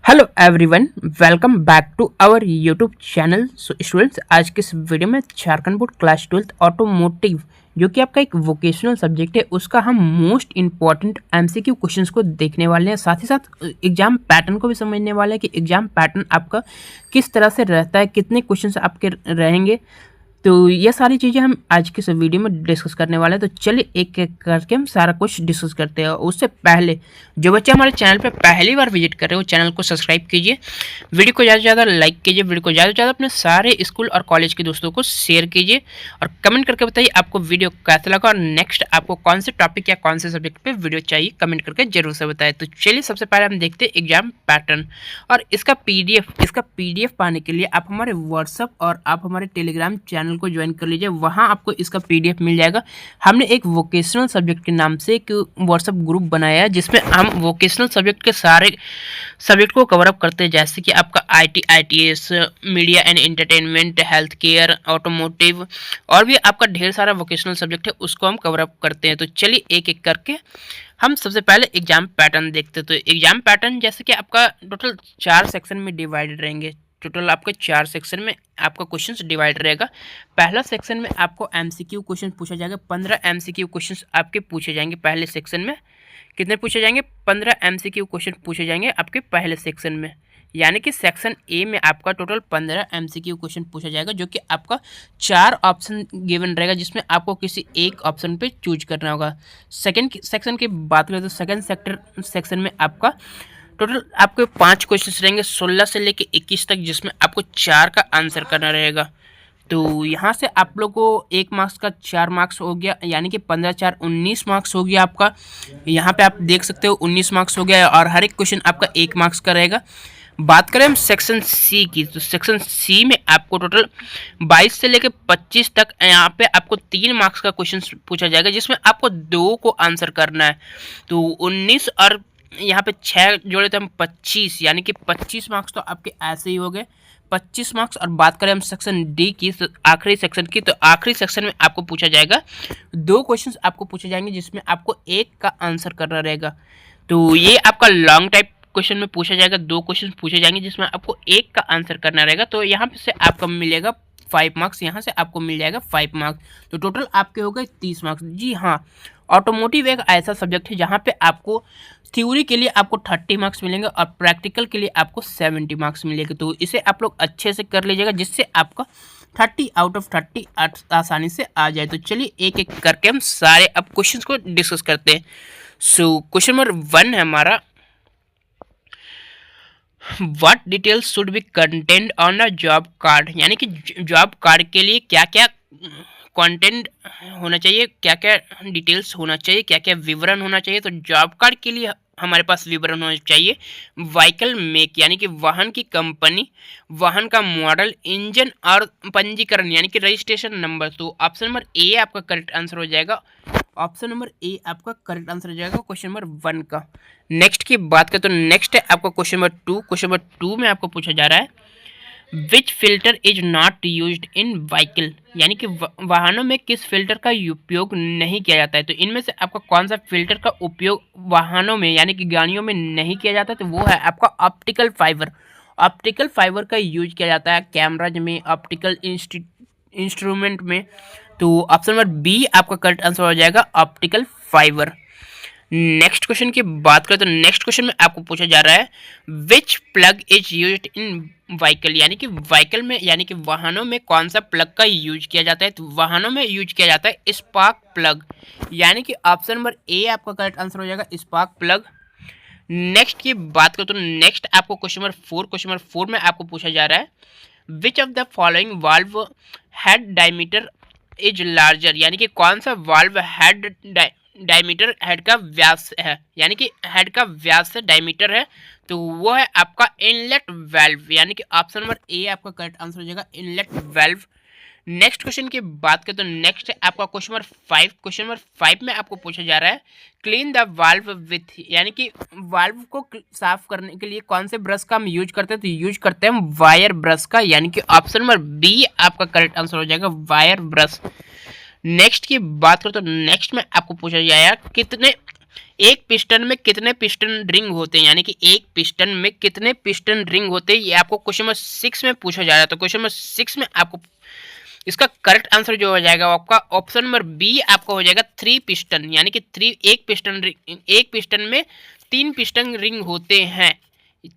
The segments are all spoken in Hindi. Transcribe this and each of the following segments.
Hello everyone, welcome back to our YouTube channel. So students, आज के इस वीडियो में Jharkhand board class 12th automotive जो कि आपका एक वोकेशनल सब्जेक्ट है उसका हम मोस्ट इंपॉर्टेंट एमसीक्यू क्वेश्चंस को देखने वाले हैं। साथ ही साथ एग्जाम पैटर्न को भी समझने वाले हैं कि एग्जाम पैटर्न आपका किस तरह से रहता है, कितने क्वेश्चंस आपके रहेंगे। तो ये सारी चीज़ें हम आज के इस वीडियो में डिस्कस करने वाले हैं। तो चलिए एक एक करके हम सारा कुछ डिस्कस करते हैं। उससे पहले जो बच्चे हमारे चैनल पे पहली बार विजिट कर रहे हो चैनल को सब्सक्राइब कीजिए, वीडियो को ज़्यादा से ज़्यादा लाइक कीजिए, वीडियो को ज़्यादा से ज़्यादा अपने सारे स्कूल और कॉलेज के दोस्तों को शेयर कीजिए और कमेंट करके बताइए आपको वीडियो कैसा लगा और नेक्स्ट आपको कौन से टॉपिक या कौन से सब्जेक्ट पर वीडियो चाहिए, कमेंट करके जरूर से बताएं। तो चलिए सबसे पहले हम देखते हैं एग्जाम पैटर्न और इसका पीडीएफ पाने के लिए आप हमारे व्हाट्सअप और आप हमारे टेलीग्राम चैनल को ज्वाइन कर लीजिए, वहाँ आपको इसका पीडीएफ मिल जाएगा। हमने एक वोकेशनल सब्जेक्ट के नाम से एक व्हाट्सअप ग्रुप बनाया है जिसमें हम वोकेशनल सब्जेक्ट के सारे सब्जेक्ट को कवर अप करते हैं, जैसे कि आपका IT, ITS, media and entertainment, health care, automotive और भी आपका ढेर सारा वोकेशनल सब्जेक्ट है, उसको हम कवर अप करते हैं। तो चलिए एक एक करके हम सबसे पहले एग्जाम पैटर्न देखते हैं। तो एग्जाम पैटर्न जैसे कि आपका टोटल 4 सेक्शन में डिवाइडेड रहेंगे। टोटल आपके 4 सेक्शन में आपका क्वेश्चंस डिवाइड रहेगा। पहला सेक्शन में आपको एमसीक्यू क्वेश्चन पूछा जाएगा। 15 एमसीक्यू क्वेश्चंस आपके पूछे जाएंगे पहले सेक्शन में। कितने पूछे जाएंगे? 15 एमसीक्यू क्वेश्चन पूछे जाएंगे आपके पहले सेक्शन में, यानी कि सेक्शन ए में आपका टोटल 15 एमसीक्यू क्वेश्चन पूछा जाएगा, जो कि आपका 4 ऑप्शन गिवन रहेगा जिसमें आपको किसी एक ऑप्शन पे चूज करना होगा। सेकंड सेक्शन की बात करें तो सेकंड सेक्शन में आपका टोटल आपके 5 क्वेश्चन रहेंगे 16 से लेके 21 तक, जिसमें आपको 4 का आंसर करना रहेगा। तो यहाँ से आप लोग को 1 मार्क्स का 4 मार्क्स हो गया, यानी कि 15 4 19 मार्क्स हो गया आपका। यहाँ पे आप देख सकते हो 19 मार्क्स हो गया और हर एक क्वेश्चन आपका 1 मार्क्स का रहेगा। बात करें हम सेक्शन सी की, तो सेक्शन सी में आपको टोटल 22 से लेकर 25 तक यहाँ पे आपको 3 मार्क्स का क्वेश्चन पूछा जाएगा, जिसमें आपको 2 को आंसर करना है। तो 19 और यहाँ पे 6 जोड़े तो हम 25, यानी कि 25 मार्क्स तो आपके ऐसे ही हो गए 25 मार्क्स। और बात करें हम सेक्शन डी की, तो आखिरी सेक्शन की, तो आखिरी सेक्शन में आपको पूछा जाएगा 2 क्वेश्चंस आपको पूछे जाएंगे जिसमें आपको 1 का आंसर करना रहेगा। तो ये आपका लॉन्ग टाइप क्वेश्चन में पूछा जाएगा, 2 क्वेश्चन पूछे जाएंगे जिसमें आपको 1 का आंसर करना रहेगा। तो यहाँ पे से आपको मिलेगा 5 मार्क्स, यहाँ से आपको मिल जाएगा 5 मार्क्स। तो टोटल आपके हो गए 30 मार्क्स। जी हाँ, ऑटोमोटिव एक ऐसा सब्जेक्ट है जहाँ पे आपको थ्योरी के लिए आपको 30 मार्क्स मिलेंगे और प्रैक्टिकल के लिए आपको 70 मार्क्स मिलेंगे। तो इसे आप लोग अच्छे से कर लीजिएगा जिससे आपका 30 आउट ऑफ 30 आसानी से आ जाए। तो चलिए एक एक करके हम सारे अब क्वेश्चन को डिस्कस करते हैं। सो क्वेश्चन नंबर 1 है हमारा, what details should be content on the job card, यानी कि जॉब कार्ड के लिए क्या क्या कंटेंट होना चाहिए, क्या क्या डिटेल्स होना चाहिए, क्या क्या विवरण होना चाहिए। तो जॉब कार्ड के लिए हमारे पास विवरण होना चाहिए व्हीकल मेक, यानी कि वाहन की कंपनी, वाहन का मॉडल, इंजन और पंजीकरण यानी कि रजिस्ट्रेशन नंबर। तो ऑप्शन नंबर ए आपका करेक्ट आंसर हो जाएगा। ऑप्शन नंबर ए आपका करेक्ट आंसर हो जाएगा क्वेश्चन नंबर 1 का। नेक्स्ट की बात करें तो नेक्स्ट है आपका क्वेश्चन नंबर 2। क्वेश्चन नंबर 2 में आपको पूछा जा रहा है विच filter is not used in vehicle, यानी कि वाहनों में किस फिल्टर का उपयोग नहीं किया जाता है। तो इनमें से आपका कौन सा फिल्टर का उपयोग वाहनों में यानी कि गाड़ियों में नहीं किया जाता है, तो वो है आपका ऑप्टिकल फाइबर। ऑप्टिकल फाइबर का यूज किया जाता है कैमराज में, ऑप्टिकल इंस्ट्रूमेंट में। तो ऑप्शन नंबर बी आपका करेक्ट आंसर हो जाएगा ऑप्टिकल फाइबर। नेक्स्ट क्वेश्चन की बात करें तो नेक्स्ट क्वेश्चन में आपको पूछा जा रहा है which plug is used in vehicle, यानी कि व्हीकल में यानी कि वाहनों में कौन सा प्लग का यूज किया जाता है। तो वाहनों में यूज किया जाता है स्पार्क प्लग, यानी कि ऑप्शन नंबर ए आपका करेक्ट आंसर हो जाएगा स्पार्क प्लग। नेक्स्ट की बात करें तो नेक्स्ट आपको क्वेश्चन नंबर 4 में आपको पूछा जा रहा है विच of the following valve head diameter is larger, यानी कि कौन सा वाल्व हेड डायमीटर हेड का व्यास है, यानी कि हेड का व्यास से डायमीटर है। तो वो है आपका इनलेट वाल्व, यानी कि ऑप्शन नंबर ए आपका करेक्ट आंसर हो जाएगा इनलेट वाल्व। नेक्स्ट क्वेश्चन की बात करें तो नेक्स्ट है आपका क्वेश्चन नंबर 5। क्वेश्चन नंबर 5 में आपको पूछा जा रहा है क्लीन द वाल्व विथ, यानी कि वाल्व को साफ करने के लिए कौन से ब्रश का हम यूज करते हैं। तो यूज करते हैं हम वायर ब्रश का, यानी कि ऑप्शन नंबर बी आपका करेक्ट आंसर हो जाएगा वायर ब्रश। नेक्स्ट की बात करें तो नेक्स्ट में आपको पूछा जाएगा कितने एक पिस्टन में कितने पिस्टन रिंग होते हैं, यानी कि एक पिस्टन में कितने पिस्टन रिंग होते हैं, ये आपको क्वेश्चन नंबर 6 में पूछा जा रहा है। तो क्वेश्चन नंबर 6 में आपको इसका करेक्ट आंसर जो हो जाएगा आपका ऑप्शन नंबर बी आपका हो जाएगा 3 पिस्टन, यानी कि एक पिस्टन में 3 पिस्टन रिंग होते हैं।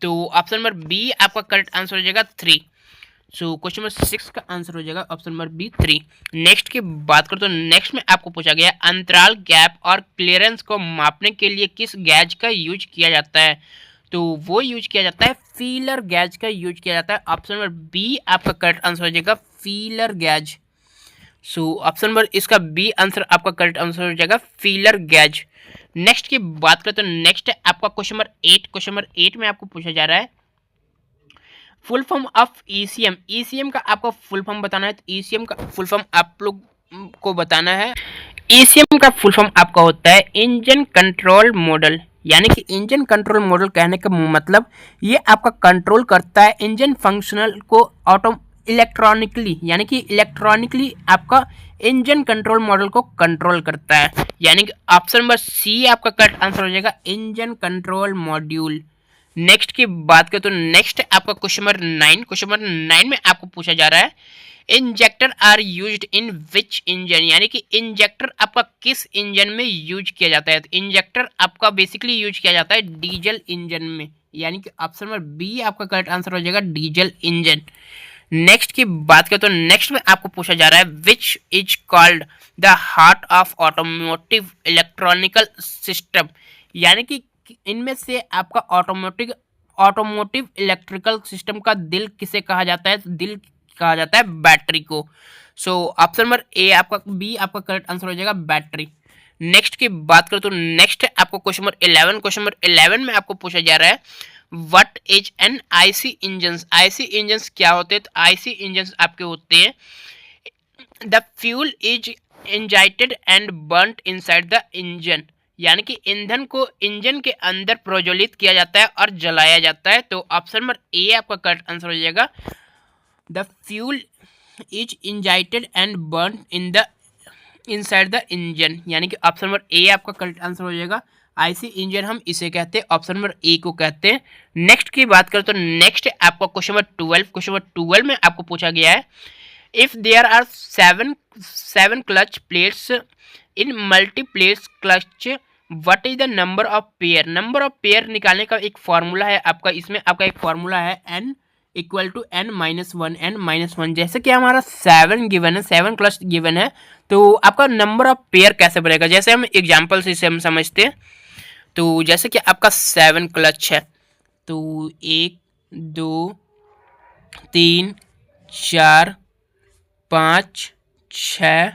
तो ऑप्शन नंबर बी आपका करेक्ट आंसर हो जाएगा 3। सो क्वेश्चन नंबर 6 का आंसर हो जाएगा ऑप्शन नंबर बी 3। नेक्स्ट की बात करो तो नेक्स्ट में आपको पूछा गया अंतराल, गैप और क्लियरेंस को मापने के लिए किस गैज का यूज किया जाता है। तो वो यूज किया जाता है फीलर गैज का यूज किया जाता है। ऑप्शन नंबर बी आपका करेक्ट आंसर हो जाएगा feeler gauge. So option number इसका बी आंसर आपका करेक्ट आंसर हो जाएगा फीलर गैज। नेक्स्ट की बात करें तो नेक्स्ट है आपका क्वेश्चन नंबर 8। क्वेश्चन नंबर 8 में आपको पूछा जा रहा है full form of ECM. ECM का आपको फुल फॉर्म बताना है। तो ईसीएम का फुल फॉर्म आप लोग को बताना है। ईसीएम का फुल फॉर्म आपका होता है इंजन कंट्रोल मॉडल, यानी कि इंजन कंट्रोल मॉडल कहने का मतलब ये आपका कंट्रोल करता है इंजन फंक्शनल को ऑटो इलेक्ट्रॉनिकली, यानी कि इलेक्ट्रॉनिकली आपका इंजन कंट्रोल मॉडल को कंट्रोल करता है। यानी कि ऑप्शन नंबर सी आपका करेक्ट आंसर हो जाएगा इंजन कंट्रोल मॉड्यूल। नेक्स्ट की बात करें तो नेक्स्ट आपका क्वेश्चन नंबर 9। क्वेश्चन नंबर 9 में आपको पूछा जा रहा है injector are used in which engine, यानी कि इंजेक्टर आपका किस इंजन में यूज किया जाता है। तो इंजेक्टर आपका बेसिकली यूज किया जाता है डीजल इंजन में, यानी कि ऑप्शन नंबर बी आपका करेक्ट आंसर हो जाएगा डीजल इंजन। नेक्स्ट की बात करें तो नेक्स्ट में आपको पूछा जा रहा है which is called the heart of automotive electronical system, यानी कि इनमें से आपका ऑटोमोटिव इलेक्ट्रिकल सिस्टम का दिल किसे कहा जाता है। तो दिल कहा जाता है बैटरी को। सो ऑप्शन नंबर ए आपका बी आपका करेक्ट आंसर हो जाएगा बैटरी। नेक्स्ट की बात करें तो नेक्स्ट है आपको क्वेश्चन नंबर 11। क्वेश्चन नंबर 11 में आपको पूछा जा रहा है what is an IC engine. IC engine क्या होते हैं। तो आईसी इंजन आपके होते हैं the fuel is injected and burned inside the engine, यानी कि ईंधन को इंजन के अंदर प्रज्वलित किया जाता है और जलाया जाता है। तो ऑप्शन नंबर ए आपका करेक्ट आंसर हो जाएगा the fuel is injected and burn in the inside the engine, यानी कि ऑप्शन नंबर ए आपका करेक्ट आंसर हो जाएगा। आईसी इंजन हम इसे कहते हैं, ऑप्शन नंबर ए को कहते हैं। नेक्स्ट की बात करें तो नेक्स्ट आपका क्वेश्चन नंबर 12। क्वेश्चन नंबर 12 में आपको पूछा गया है if there are seven clutch plates in multiplates clutch what is the number of pair. Number of pair निकालने का एक फॉर्मूला है आपका, इसमें आपका एक फॉर्मूला है n इक्वल टू n-1 जैसे कि हमारा 7 गिवन है, 7 क्लच गिवन है, तो आपका नंबर ऑफ पेयर कैसे बनेगा। जैसे हम एग्जांपल से इसे हम समझते हैं। तो जैसे कि आपका 7 क्लच है, तो 1 2 3 4 5 6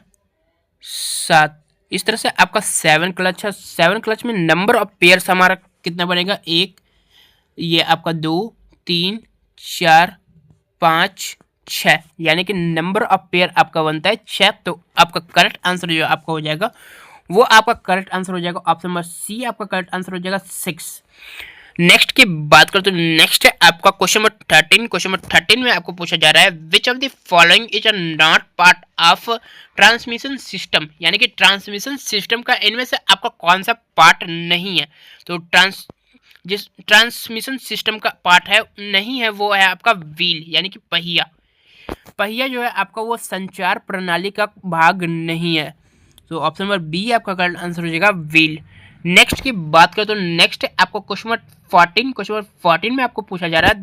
7 इस तरह से आपका 7 क्लच है। 7 क्लच में नंबर ऑफ पेयर्स हमारा कितना बनेगा, 1, ये आपका 2 3 4 5 6, यानी कि नंबर ऑफ पेयर आपका बनता है 6। तो आपका करेक्ट आंसर जो आपका हो जाएगा वो आपका करेक्ट आंसर हो जाएगा ऑप्शन नंबर सी आपका करेक्ट आंसर हो जाएगा 6। नेक्स्ट की बात करें तो नेक्स्ट है आपका क्वेश्चन नंबर 13। क्वेश्चन नंबर 13 में आपको पूछा जा रहा है विच of the following is a not part of transmission system, यानी कि ट्रांसमिशन सिस्टम का इनमें से आपका कौन सा पार्ट नहीं है। तो जिस ट्रांसमिशन सिस्टम का पार्ट है नहीं है वो है आपका व्हील, यानी कि पहिया। पहिया जो है आपका वो संचार प्रणाली का भाग नहीं है। तो ऑप्शन नंबर बी आपका करेक्ट आंसर हो जाएगा व्हील। नेक्स्ट की बात करें तो नेक्स्ट आपको क्वेश्चन नंबर 14। क्वेश्चन नंबर 14 में आपको पूछा जा रहा है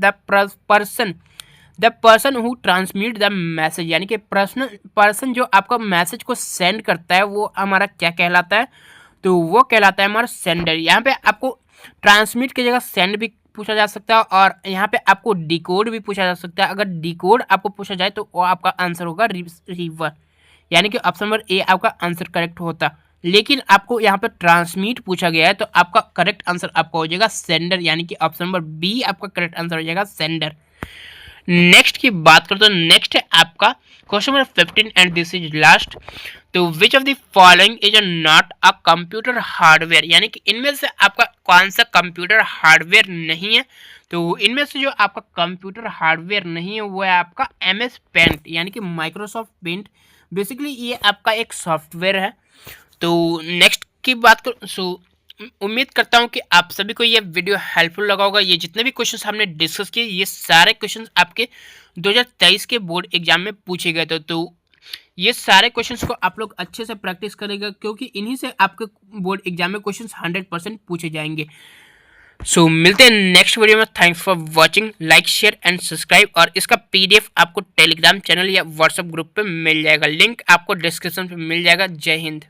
the person who transmit the message, यानी कि पर्सन जो आपका मैसेज को सेंड करता है वो हमारा क्या कहलाता है। तो वो कहलाता है हमारा सेंडर। यहाँ पे आपको ट्रांसमिट की जगह सेंड भी पूछा जा सकता है और यहाँ पे आपको डिकोड भी पूछा जा सकता है। अगर डिकोड आपको पूछा जाए तो वो आपका आंसर होगा रिसीवर, यानी कि ऑप्शन नंबर ए आपका आंसर करेक्ट होता। लेकिन आपको यहाँ पे ट्रांसमिट पूछा गया है तो आपका करेक्ट आंसर आपका हो जाएगा सेंडर, यानी कि ऑप्शन नंबर बी आपका करेक्ट आंसर हो जाएगा सेंडर। नेक्स्ट की बात करें तो नेक्स्ट है आपका question number 15 and this is last. तो which of the following is not a computer hardware, यानी कि इनमें से आपका कौन सा कंप्यूटर हार्डवेयर नहीं है। तो इनमें से जो आपका कंप्यूटर हार्डवेयर नहीं है वो है आपका MS पेंट, यानी कि माइक्रोसॉफ्ट पेंट। बेसिकली ये आपका एक सॉफ्टवेयर है। तो नेक्स्ट की बात करो उम्मीद करता हूँ कि आप सभी को ये वीडियो हेल्पफुल लगा होगा। ये जितने भी क्वेश्चंस हमने डिस्कस किए ये सारे क्वेश्चंस आपके 2023 के बोर्ड एग्जाम में पूछे गए थे। तो ये सारे क्वेश्चंस को आप लोग अच्छे से प्रैक्टिस करेगा, क्योंकि इन्हीं से आपके बोर्ड एग्जाम में क्वेश्चंस 100% पूछे जाएंगे। सो मिलते हैं नेक्स्ट वीडियो में। Thanks for watching, like share and subscribe. और इसका पीडीएफ आपको टेलीग्राम चैनल या व्हाट्सएप ग्रुप पे मिल जाएगा, लिंक आपको डिस्क्रिप्शन पे मिल जाएगा। जय हिंद।